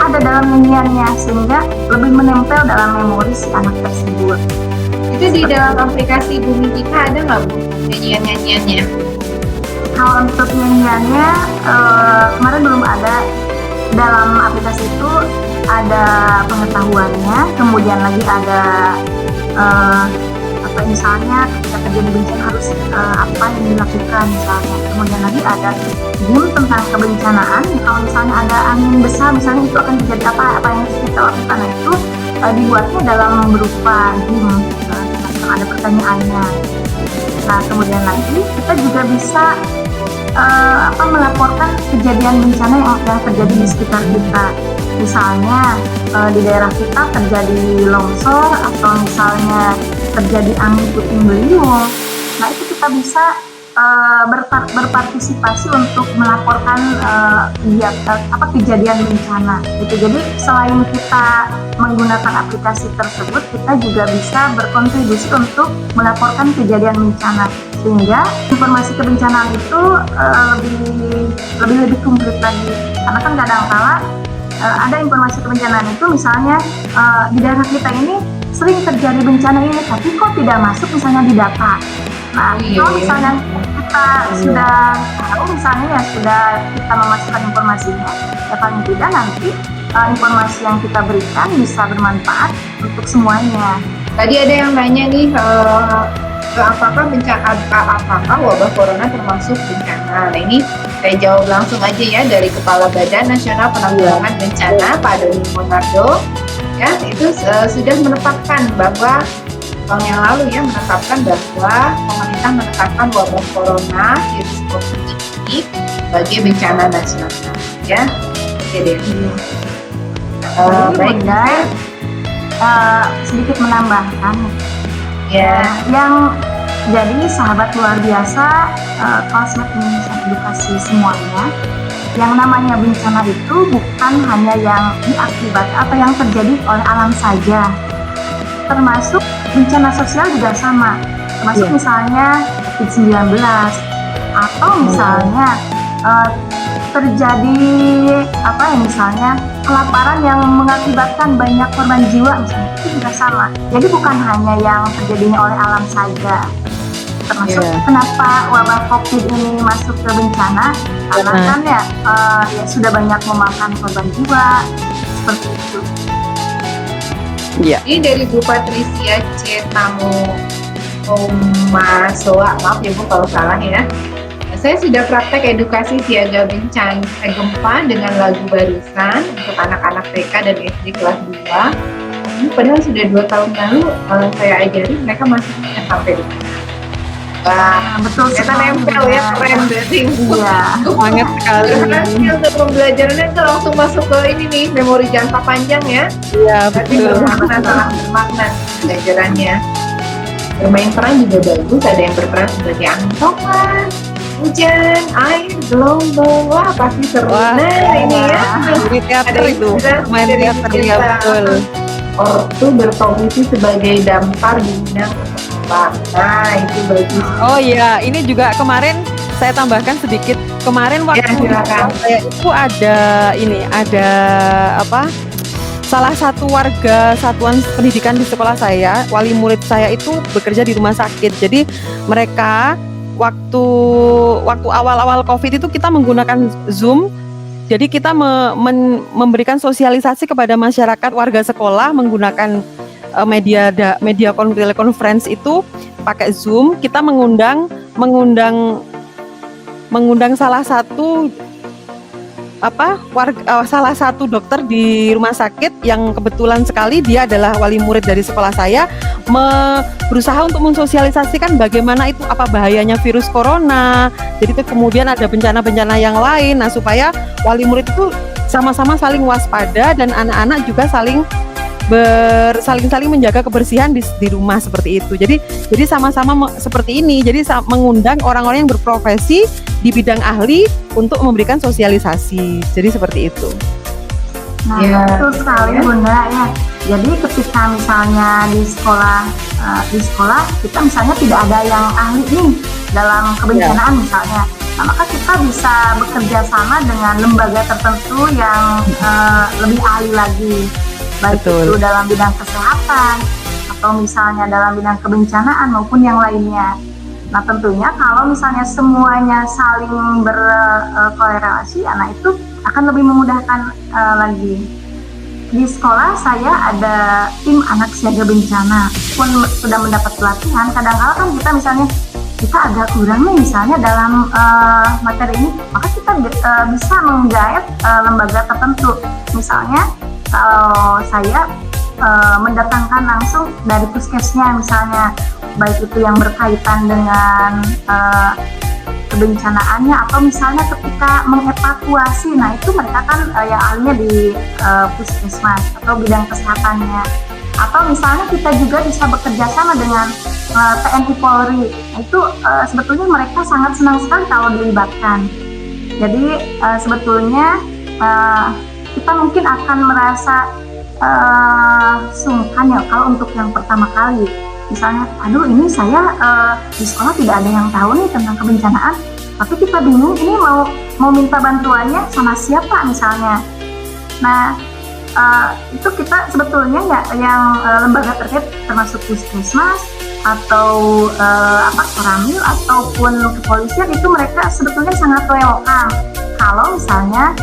ada dalam nyanyiannya, sehingga lebih menempel dalam memori si anak tersebut. Itu di dalam aplikasi Bumi Kita ada nggak Bu nyanyian-nyanyiannya? Kalau untuk nyanyiannya kemarin belum ada. Dalam aplikasi itu ada pengetahuannya, kemudian lagi ada misalnya ketika terjadi bencana harus apa yang dilakukan misalnya. Kemudian lagi ada game tentang kebencanaan. Kalau misalnya ada angin besar misalnya itu akan terjadi apa yang harus kita lakukan. Nah itu dibuatnya dalam berupa game ada pertanyaannya. Nah, kemudian lagi kita juga bisa melaporkan kejadian bencana yang terjadi di sekitar kita. Misalnya di daerah kita terjadi longsor atau misalnya terjadi angin puting beliung. Nah, itu kita bisa berpartisipasi untuk melaporkan kejadian bencana. Gitu. Jadi selain kita menggunakan aplikasi tersebut, kita juga bisa berkontribusi untuk melaporkan kejadian bencana, sehingga informasi kebencanaan itu lebih komplit lagi. Karena kan kadang-kala ada informasi kebencanaan itu misalnya di daerah kita ini sering terjadi bencana ini, tapi kok tidak masuk misalnya di data. Nah, kalau misalnya kita sudah tahu, misalnya ya sudah kita memasukkan informasinya, ya paling tidak nanti informasi yang kita berikan bisa bermanfaat untuk semuanya. Tadi ada yang nanya nih, apakah wabah corona termasuk bencana? Nah, ini saya jawab langsung aja ya dari Kepala Badan Nasional Penanggulangan Bencana, Pak Doni Monardo. Ya, itu sudah menetapkan bahwa tahun yang lalu ya menetapkan bahwa pemerintah menetapkan wabah corona virus COVID ini sebagai bencana nasional. Ya, oke deh. Baik, sedikit menambahkan ya. Yang jadi sahabat luar biasa, Klasmet Insan Edukasi semuanya, yang namanya bencana itu bukan hanya yang diakibatkan atau yang terjadi oleh alam saja, termasuk bencana sosial juga sama, termasuk misalnya COVID-19 atau misalnya terjadi misalnya kelaparan yang mengakibatkan banyak korban jiwa, misalnya itu juga sama. Jadi bukan hanya yang terjadinya oleh alam saja. Termasuk kenapa wabah COVID ini masuk ke bencana, karena kan ya sudah banyak memakan korban jiwa seperti itu. Iya. Ini dari Bu Patricia C. Masoa, maaf ya Bu kalau salah ya. Saya sudah praktek edukasi siaga bencana gempa dengan lagu barusan untuk anak-anak TK dan SD kelas 2. Ini padahal sudah 2 tahun lalu saya ajari, mereka masih ingat sampai depan. Wah, betul ternyata nempel ya, keren berarti. Iya, Banget sekali. Berhasil untuk pembelajarannya itu langsung masuk ke ini nih, memori jangka panjang ya. Iya, Berarti betul. bermakna pembelajarannya. Bermain peran juga bagus, ada yang berperan sebagai angin topan, hujan, air, gelombang, wah pasti seru. Wah, Ini ya. Ini teater itu, main teater ya betul. Ortu berfungsi sebagai dampar di bidang kembang. Nah, itu bagus. Oh iya, ini juga kemarin saya tambahkan sedikit. Kemarin waktu silakan. saya itu ada salah satu warga satuan pendidikan di sekolah saya, wali murid saya itu bekerja di rumah sakit. Jadi mereka waktu awal-awal COVID itu kita menggunakan Zoom. Jadi kita memberikan sosialisasi kepada masyarakat warga sekolah menggunakan media conference itu pakai Zoom. Kita mengundang salah satu salah satu dokter di rumah sakit yang kebetulan sekali dia adalah wali murid dari sekolah saya, berusaha untuk mensosialisasikan bagaimana itu apa bahayanya virus corona. Jadi kemudian ada bencana-bencana yang lain, nah supaya wali murid itu sama-sama saling waspada dan anak-anak juga saling menjaga kebersihan di rumah seperti itu. Jadi sama-sama seperti ini. Jadi mengundang orang-orang yang berprofesi di bidang ahli untuk memberikan sosialisasi. Jadi seperti itu. Nah, betul sekali Bunda ya. Jadi ketika misalnya di sekolah kita misalnya tidak ada yang ahli nih dalam kebencanaan misalnya. Nah, maka kita bisa bekerja sama dengan lembaga tertentu yang lebih ahli lagi. Baik itu dalam bidang kesehatan atau misalnya dalam bidang kebencanaan maupun yang lainnya. Nah tentunya kalau misalnya semuanya saling berkorelasi, nah itu akan lebih memudahkan lagi. Di sekolah saya ada tim anak siaga bencana, pun sudah mendapat pelatihan. Kadang-kadang kan kita agak kurang nih misalnya dalam materi ini, maka kita bisa menggait lembaga tertentu. Misalnya kalau saya mendatangkan langsung dari puskesnya, misalnya baik itu yang berkaitan dengan kebencanaannya atau misalnya ketika mengevakuasi. Nah itu mereka kan yang ahlinya di puskesmas atau bidang kesehatannya. Atau misalnya kita juga bisa bekerja sama dengan TNI Polri. Nah, itu sebetulnya mereka sangat senang sekali kalau dilibatkan. Jadi sebetulnya kita mungkin akan merasa sungkan ya kalau untuk yang pertama kali. Misalnya, aduh ini saya di sekolah tidak ada yang tahu nih tentang kebencanaan, tapi kita bingung ini mau minta bantuannya sama siapa misalnya. Nah itu kita sebetulnya ya yang lembaga terkait termasuk puskesmas atau Koramil ataupun kepolisian itu mereka sebetulnya sangat welcome kalau misalnya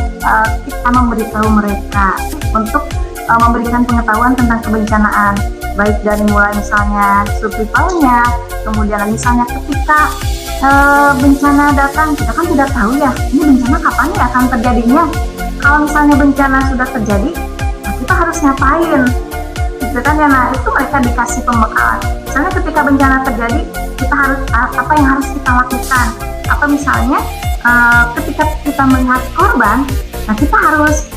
kita memberitahu mereka untuk memberikan pengetahuan tentang kebencanaan, baik dari mulai misalnya survivalnya, kemudian misalnya ketika bencana datang, kita kan tidak tahu ya ini bencana kapan ya akan terjadinya. Kalau misalnya bencana sudah terjadi, nah kita harus ngapain gitu kan ya. Nah itu mereka dikasih pembekalan, misalnya ketika bencana terjadi kita harus apa yang harus kita lakukan, atau misalnya ketika kita melihat korban, nah kita harus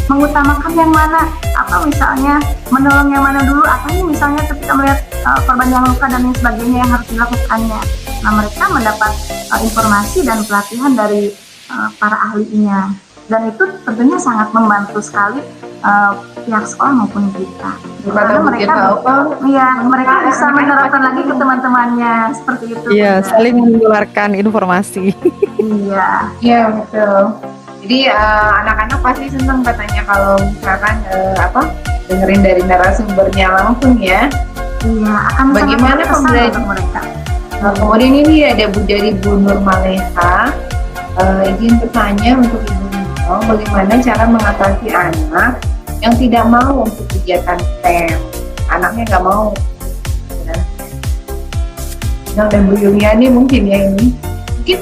mengutamakan yang mana, atau misalnya menolong yang mana dulu, atau ini misalnya ketika melihat korban yang luka dan lain sebagainya yang harus dilakukannya. Nah mereka mendapat informasi dan pelatihan dari para ahlinya, dan itu tentunya sangat membantu sekali pihak sekolah maupun kita. Karena mereka bisa menerapkan lagi ke teman-temannya seperti itu. Iya, saling menularkan informasi. Iya betul. Jadi anak-anak pasti senang katanya kalau misalkan dengerin dari narasumbernya langsung ya. Iya, akan bagaimana pembelajaran mereka. Kemudian ini ada dari Bu Nur Maleha, izin bertanya untuk Ibu Nino, bagaimana cara mengatasi anak yang tidak mau untuk kegiatan STEM, anaknya nggak mau. Nah, dan Bu Yuliani mungkin ya ini, mungkin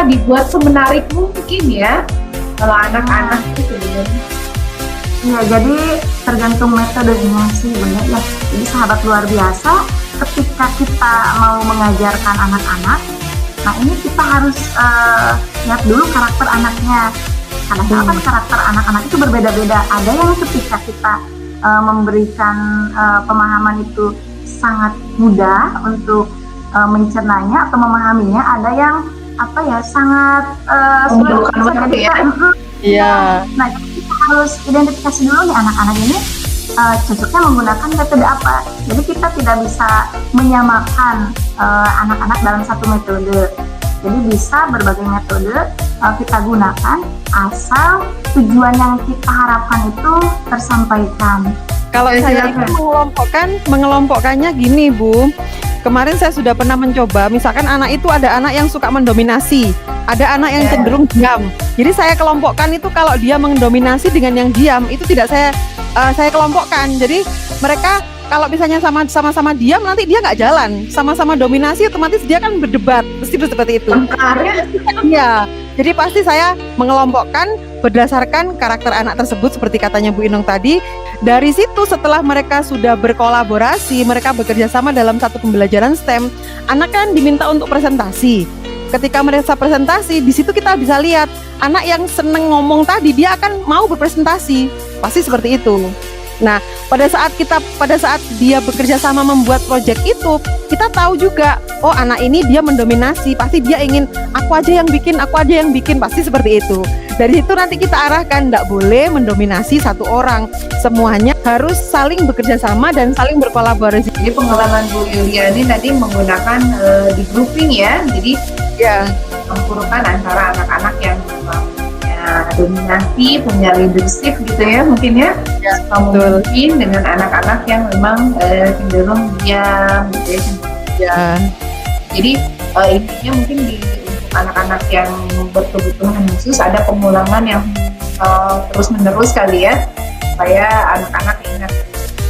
dibuat semenarik mungkin ya. Kalau anak-anak itu sebenarnya. Iya, jadi tergantung metodenya sih benar ya. Jadi sahabat luar biasa, ketika kita mau mengajarkan anak-anak, nah ini kita harus lihat dulu karakter anaknya. Kadang-kadang kan karakter anak-anak itu berbeda-beda. Ada yang ketika kita memberikan pemahaman itu sangat mudah untuk mencernanya atau memahaminya. Ada yang sangat sulit bisa jadi Iya. Nah kita harus identifikasi dulu nih anak-anak ini cocoknya menggunakan metode apa. Jadi kita tidak bisa menyamakan anak-anak dalam satu metode. Jadi bisa berbagai metode kita gunakan asal tujuan yang kita harapkan itu tersampaikan. Kalau saya itu mengelompokkannya gini Bu. Kemarin saya sudah pernah mencoba, misalkan anak itu ada anak yang suka mendominasi, ada anak yang cenderung diam. Jadi saya kelompokkan itu kalau dia mendominasi dengan yang diam, itu tidak saya kelompokkan. Jadi mereka kalau misalnya sama-sama diam, nanti dia nggak jalan. Sama-sama dominasi, otomatis dia kan berdebat, pasti seperti itu. Iya. Jadi pasti saya mengelompokkan berdasarkan karakter anak tersebut seperti katanya Bu Inung tadi. Dari situ setelah mereka sudah berkolaborasi, mereka bekerja sama dalam satu pembelajaran STEM, anak kan diminta untuk presentasi. Ketika mereka presentasi, di situ kita bisa lihat anak yang seneng ngomong tadi dia akan mau berpresentasi. Pasti seperti itu. Nah, pada saat dia bekerja sama membuat proyek itu, kita tahu juga, oh anak ini dia mendominasi, pasti dia ingin aku aja yang bikin, pasti seperti itu. Dari itu nanti kita arahkan, tidak boleh mendominasi satu orang, semuanya harus saling bekerja sama dan saling berkolaborasi. Jadi pengalaman Bu Yuliani tadi menggunakan di grouping ya, jadi mengumpulkan antara anak-anak yang memang dominasi, punya leadership gitu ya mungkin ya, mungkin dengan anak-anak yang memang cenderung diam gitu ya. Jadi intinya mungkin untuk anak-anak yang berkebutuhan khusus ada pengulangan yang terus-menerus kali ya, supaya anak-anak ingat.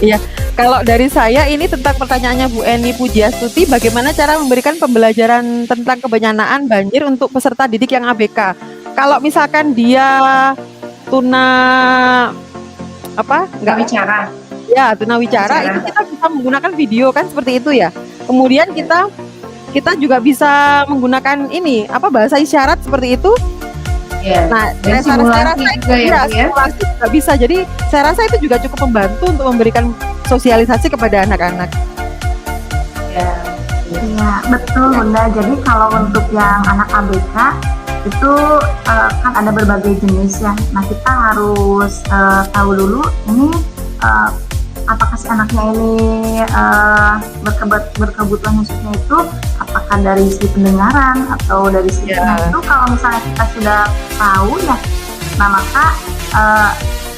Iya, kalau dari saya ini tentang pertanyaannya Bu Eni Pujiastuti, bagaimana cara memberikan pembelajaran tentang kebencanaan banjir untuk peserta didik yang ABK? Kalau misalkan dia nggak bicara. Ya, tunawicara itu kita bisa menggunakan video kan seperti itu ya. Kemudian kita juga bisa menggunakan ini bahasa isyarat seperti itu. Ya. Nah, Dan saya simulasi rasa juga ya, Bu, ya. simulasi juga bisa. Jadi saya rasa itu juga cukup membantu untuk memberikan sosialisasi kepada anak-anak. Ya. Iya, betul Bunda. Jadi kalau untuk yang anak ABK itu kan ada berbagai jenis ya. Nah, kita harus tahu dulu ini apakah si anaknya ini berkebutuhan khususnya itu apakah dari segi pendengaran atau dari segi itu. Kalau misalnya kita sudah tahu ya, nah maka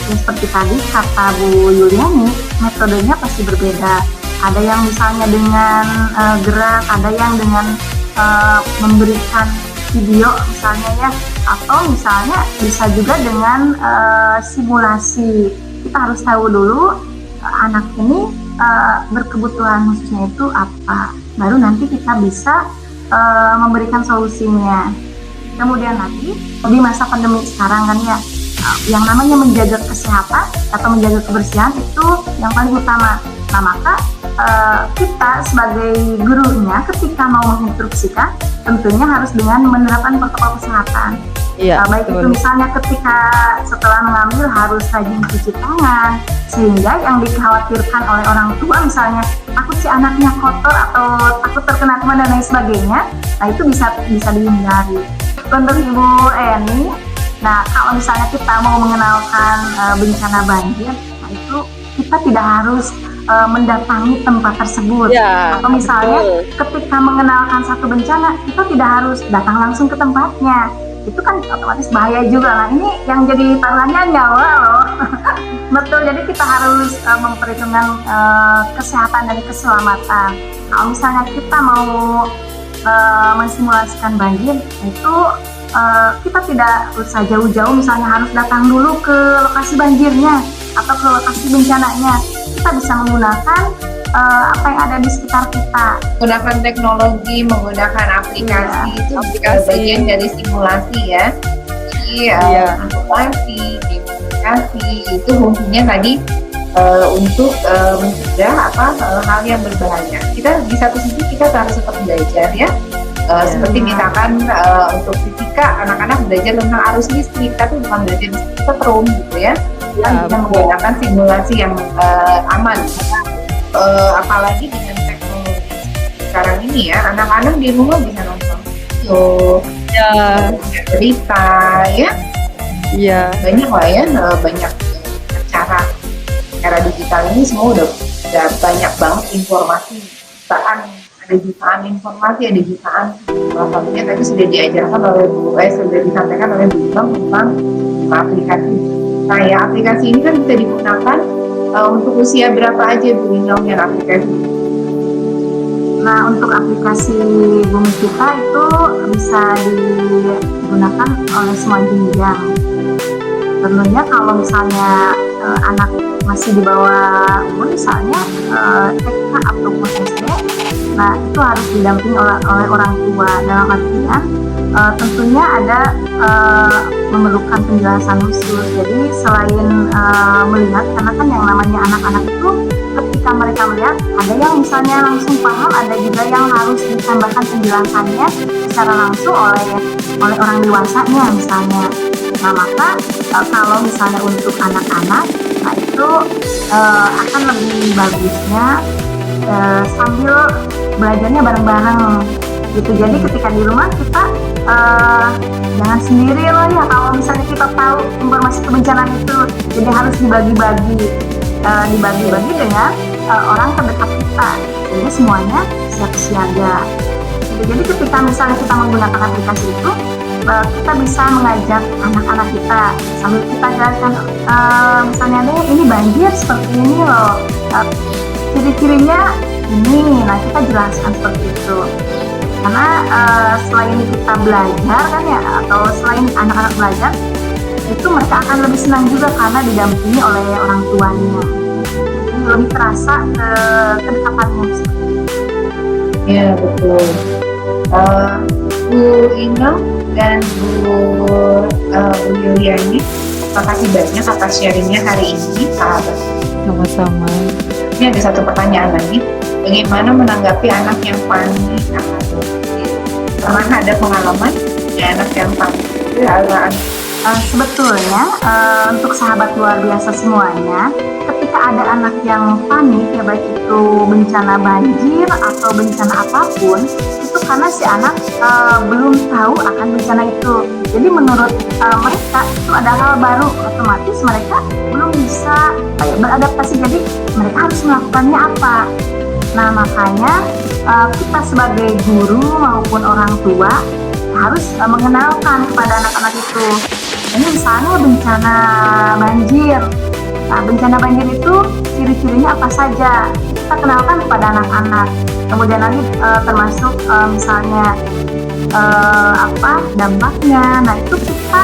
ya seperti tadi kata Bu Yuliani, metodenya pasti berbeda. Ada yang misalnya dengan gerak, ada yang dengan memberikan video misalnya ya, atau misalnya bisa juga dengan simulasi. Kita harus tahu dulu anak ini berkebutuhan khususnya itu apa, baru nanti kita bisa memberikan solusinya. Kemudian lagi di masa pandemi sekarang kan ya, yang namanya menjaga kesehatan atau menjaga kebersihan itu yang paling utama. Nah maka kita sebagai gurunya ketika mau menginstruksikan tentunya harus dengan menerapkan protokol kesehatan. Iya, baik betul. itu misalnya ketika setelah mengambil harus rajin cuci tangan, sehingga yang dikhawatirkan oleh orang tua misalnya takut si anaknya kotor atau takut terkena kuman dan lain sebagainya, nah itu bisa dihindari. Untuk Ibu Eni, nah kalau misalnya kita mau mengenalkan bencana banjir, nah itu kita tidak harus mendatangi tempat tersebut, atau misalnya ketika mengenalkan satu bencana kita tidak harus datang langsung ke tempatnya, itu kan otomatis bahaya juga. Nah ini yang jadi taruhannya nyawa loh. Betul, jadi kita harus memperhitungkan kesehatan dan keselamatan. Kalau misalnya kita mau mensimulasikan banjir, itu kita tidak usah jauh-jauh misalnya harus datang dulu ke lokasi banjirnya atau ke lokasi bencananya. Kita bisa menggunakan apa yang ada di sekitar kita. Menggunakan teknologi, menggunakan aplikasi, itu bagian dari simulasi ya. Jadi simulasi, gamifikasi itu fungsinya tadi untuk mencegah hal yang berbahaya. Kita di satu sisi kita harus tetap belajar ya. Seperti misalkan untuk fisika, anak-anak belajar tentang arus listrik, tapi bukan belajar setrum gitu ya. Kita bisa menggunakan simulasi yang aman. Apalagi dengan teknologi sekarang ini ya, anak-anak di rumah bisa nonton video, berita ya. Iya. Banyak lah ya, banyak cara digital ini semua udah banyak banget informasi. Ada jutaan informasi, ada jutaan salah satunya tadi sudah diajarkan oleh sudah disampaikan oleh Bu Imam tentang aplikasi. Nah ya, aplikasi ini kan bisa digunakan untuk usia berapa aja Bu Imam yang aplikasi? Nah untuk aplikasi Bumi Kita itu bisa digunakan oleh semua jenjang. Tentunya kalau misalnya anak masih di bawah umur misalnya TK ataupun SD, nah itu harus didampingi oleh orang tua. Dalam artian tentunya ada memerlukan penjelasan khusus. Jadi selain melihat, karena kan yang namanya anak-anak itu ketika mereka melihat, ada yang misalnya langsung paham, ada juga yang harus ditambahkan penjelasannya secara langsung oleh orang dewasanya misalnya. Nah maka kalau misalnya untuk anak-anak, nah itu akan lebih bagusnya sambil belajarnya bareng-bareng gitu. Jadi ketika di rumah kita jangan sendiri loh ya, kalau misalnya kita tahu informasi kebencanaan itu, jadi harus dibagi-bagi dengan orang terdekat kita, jadi semuanya siap siaga gitu. Jadi ketika misalnya kita menggunakan aplikasi itu, kita bisa mengajak anak-anak kita sambil kita jelaskan misalnya nih ini banjir seperti ini loh, ciri-cirinya ini. Nah kita jelaskan seperti itu, karena selain kita belajar kan ya, atau selain anak-anak belajar itu mereka akan lebih senang juga karena didampingi oleh orang tuanya, jadi lebih terasa kedekatannya. Ya betul. Bu Indah dan Bu Yuliani, terima kasih banyak atas sharingnya hari ini, sahabat. Sama-sama. Ini ada satu pertanyaan lagi. Bagaimana menanggapi anak yang panik akan banjir? Pernah ada pengalaman anak yang panik itu adalah Sebetulnya untuk sahabat luar biasa semuanya, ketika ada anak yang panik ya baik itu bencana banjir atau bencana apapun, itu karena si anak belum tahu akan bencana itu. Jadi menurut mereka itu ada hal baru, otomatis mereka belum bisa beradaptasi. Jadi mereka harus melakukannya apa? Nah makanya kita sebagai guru maupun orang tua harus mengenalkan kepada anak-anak itu. Ini misalnya bencana banjir. Nah, bencana banjir itu ciri-cirinya apa saja? Kita kenalkan kepada anak-anak. Kemudian lagi termasuk misalnya dampaknya. Nah, itu kita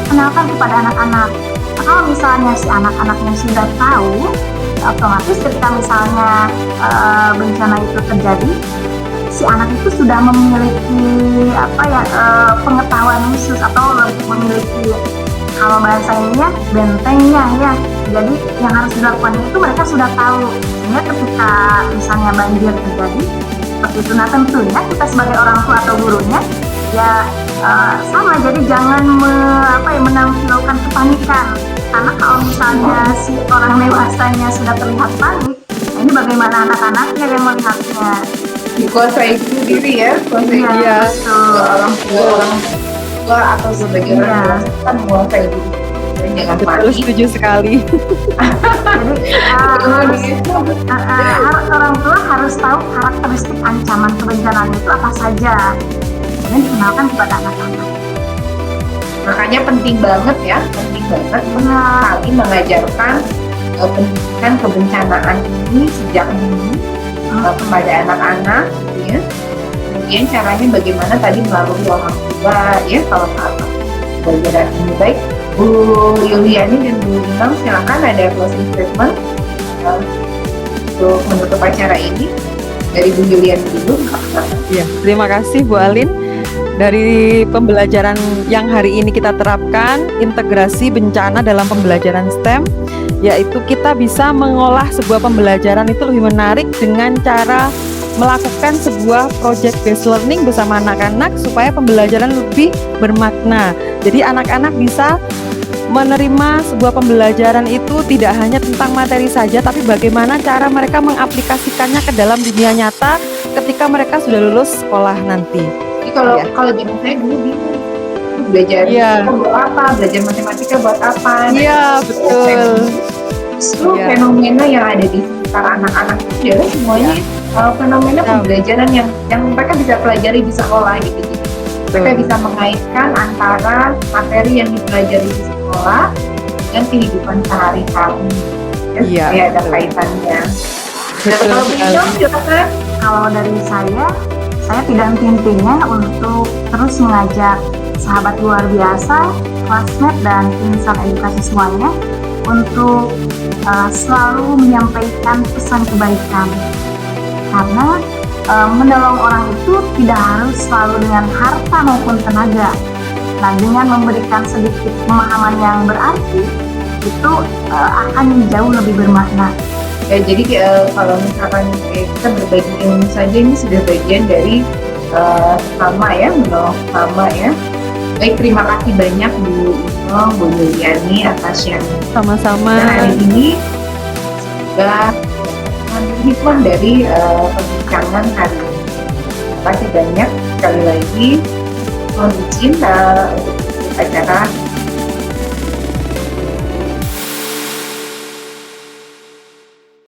kenalkan kepada anak-anak. Nah, kalau misalnya si anak-anaknya sudah tahu, otomatis ketika misalnya bencana itu terjadi, si anak itu sudah memiliki pengetahuan khusus atau memiliki, kalau bahasa ininya bentengnya ya. Jadi yang harus dilakukan itu mereka sudah tahu, sehingga ketika misalnya banjir terjadi seperti itu, nah tentunya kita sebagai orang tua atau gurunya ya sama, jadi jangan menampilkan kepanikan, karena kalau misalnya si orang dewasanya sudah terlihat panik, nah ini bagaimana anak-anaknya yang melihatnya. dikuasai sendiri ya, kuasai Iya. orang tua atau sebagai orang dewasa kan menguasai diri. Dan jangan Betul, panik. setuju sekali. Jadi orang tua harus tahu karakteristik ancaman kebencanaan itu apa saja, dan dikenalkan kepada anak-anak. Makanya penting banget sekali mengajarkan pendidikan kebencanaan ini sejak dini kepada anak-anak, ya. Kemudian caranya bagaimana tadi melalui orang tua, ya, kalau pelajaran ini. Baik, Bu Yuliani dan Bu Limang, silakan ada closing statement untuk menutup acara ini dari Bu Yuliani dulu. Ya, terima kasih Bu Alin. Dari pembelajaran yang hari ini kita terapkan, integrasi bencana dalam pembelajaran STEM, yaitu kita bisa mengolah sebuah pembelajaran itu lebih menarik dengan cara melakukan sebuah project based learning bersama anak-anak supaya pembelajaran lebih bermakna. Jadi anak-anak bisa menerima sebuah pembelajaran itu tidak hanya tentang materi saja, tapi bagaimana cara mereka mengaplikasikannya ke dalam dunia nyata ketika mereka sudah lulus sekolah nanti. Jadi kalau zaman saya dulu bingung, belajar buat apa, belajar matematika buat apa? Iya, betul. Justru fenomena yang ada di sekitar anak-anak itu adalah semuanya fenomena pembelajaran yang mereka bisa pelajari di sekolah gitu. Mereka bisa mengaitkan antara materi yang dipelajari di sekolah dengan kehidupan sehari-hari. Ya, ada kaitannya. Betul sekali. Kalau dari saya tidak henti-hentinya untuk terus mengajak sahabat luar biasa, classmate dan insan edukasi semuanya untuk selalu menyampaikan pesan kebaikan. Karena menolong orang itu tidak harus selalu dengan harta maupun tenaga. Nah, dengan memberikan sedikit pemahaman yang berarti, itu akan jauh lebih bermakna. Ya, jadi kalau misalkan kita berbagi ilmu saja, ini sudah bagian dari menolong sama ya. Baik, terima kasih banyak Bu Ino, Bu Yuliani atas yang Sama-sama. hari ini sudah hikmah dari perbincangan hari ini. Terima kasih banyak sekali lagi. Mohon izin untuk acara